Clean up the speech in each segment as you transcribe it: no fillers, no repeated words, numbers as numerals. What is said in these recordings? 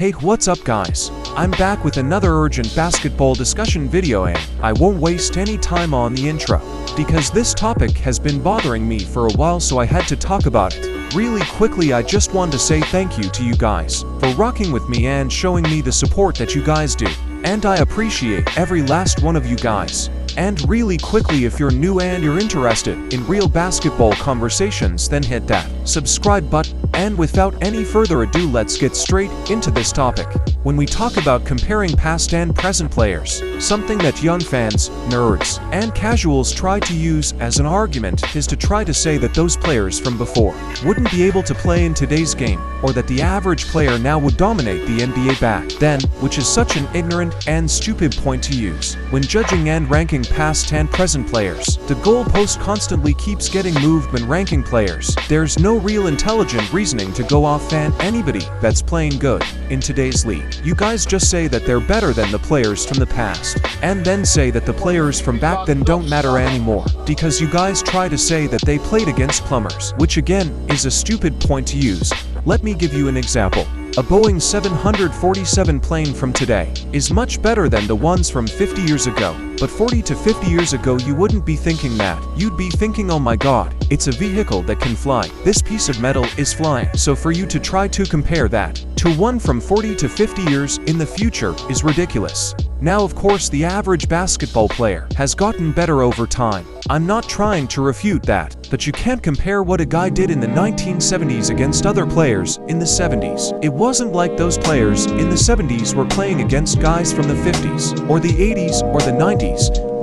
Hey, what's up guys? I'm back with another urgent basketball discussion video and I won't waste any time on the intro, because this topic has been bothering me for a while, so I had to talk about it. Really quickly, I just want to say thank you to you guys for rocking with me and showing me the support that you guys do. And I appreciate every last one of you guys. And really quickly, if you're new and you're interested in real basketball conversations, then hit that subscribe button. And without any further ado, let's get straight into this topic. When we talk about comparing past and present players, something that young fans, nerds, and casuals try to use as an argument is to try to say that those players from before wouldn't be able to play in today's game, or that the average player now would dominate the NBA back then, which is such an ignorant and stupid point to use. When judging and ranking past and present players, the goalpost constantly keeps getting moved when ranking players. There's no real intelligent reasoning to go off, and anybody that's playing good in today's league, you guys just say that they're better than the players from the past, and then say that the players from back then don't matter anymore, because you guys try to say that they played against plumbers, which again is a stupid point to use. Let me give you an example. A Boeing 747 plane from today is much better than the ones from 50 years ago. But 40 to 50 years ago, you wouldn't be thinking that. You'd be thinking, oh my god, it's a vehicle that can fly. This piece of metal is flying. So for you to try to compare that to one from 40 to 50 years in the future is ridiculous. Now, of course, the average basketball player has gotten better over time. I'm not trying to refute that, but you can't compare what a guy did in the 1970s against other players in the 70s. It wasn't like those players in the 70s were playing against guys from the 50s, or the 80s, or the 90s.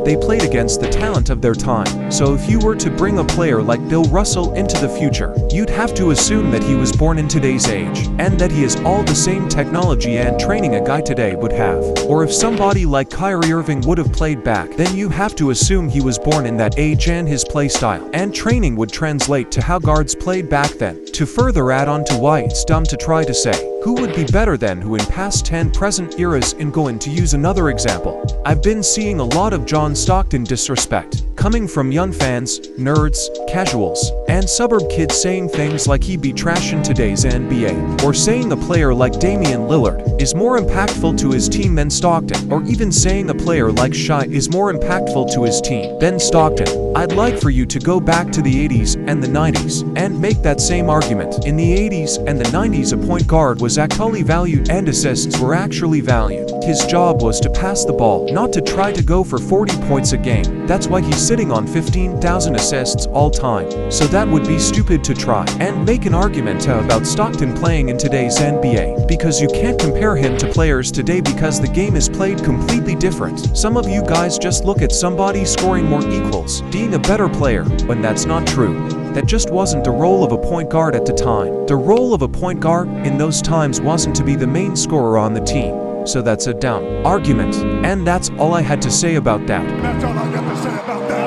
They played against the talent of their time. So if you were to bring a player like Bill Russell into the future, you'd have to assume that he was born in today's age, and that he has all the same technology and training a guy today would have. Or if somebody like Kyrie Irving would have played back, then you have to assume he was born in that age, and his play style and training would translate to how guards played back then. To further add on to why it's dumb to try to say who would be better than who in past and present eras, and going to use another example. I've been seeing a lot of John Stockton disrespect coming from young fans, nerds, casuals, and suburb kids, saying things like he'd be trash in today's NBA, or saying a player like Damian Lillard is more impactful to his team than Stockton, or even saying a player like Shai is more impactful to his team than Stockton. I'd like for you to go back to the 80s and the 90s and make that same argument. In the 80s and the 90s, a point guard was actually valued and assists were actually valued. His job was to pass the ball, not to try to go for 40 points a game. That's why he's sitting on 15,000 assists all time. So that would be stupid to try and make an argument about Stockton playing in today's NBA, because you can't compare him to players today, because the game is played completely different. Some of you guys just look at somebody scoring more equals being a better player, when that's not true. That just wasn't the role of a point guard at the time. The role of a point guard in those times wasn't to be the main scorer on the team. So that's a dumb argument. And that's all I had to say about that. That's all I got to say about that.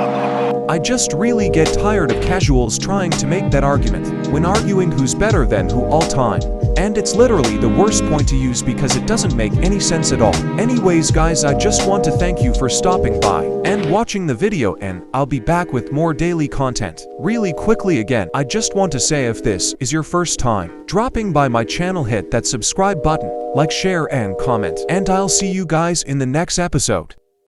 I just really get tired of casuals trying to make that argument when arguing who's better than who all time. And it's literally the worst point to use, because it doesn't make any sense at all. Anyways guys, I just want to thank you for stopping by and watching the video, and I'll be back with more daily content. Really quickly again, I just want to say, if this is your first time dropping by my channel, hit that subscribe button, like, share, and comment. And I'll see you guys in the next episode.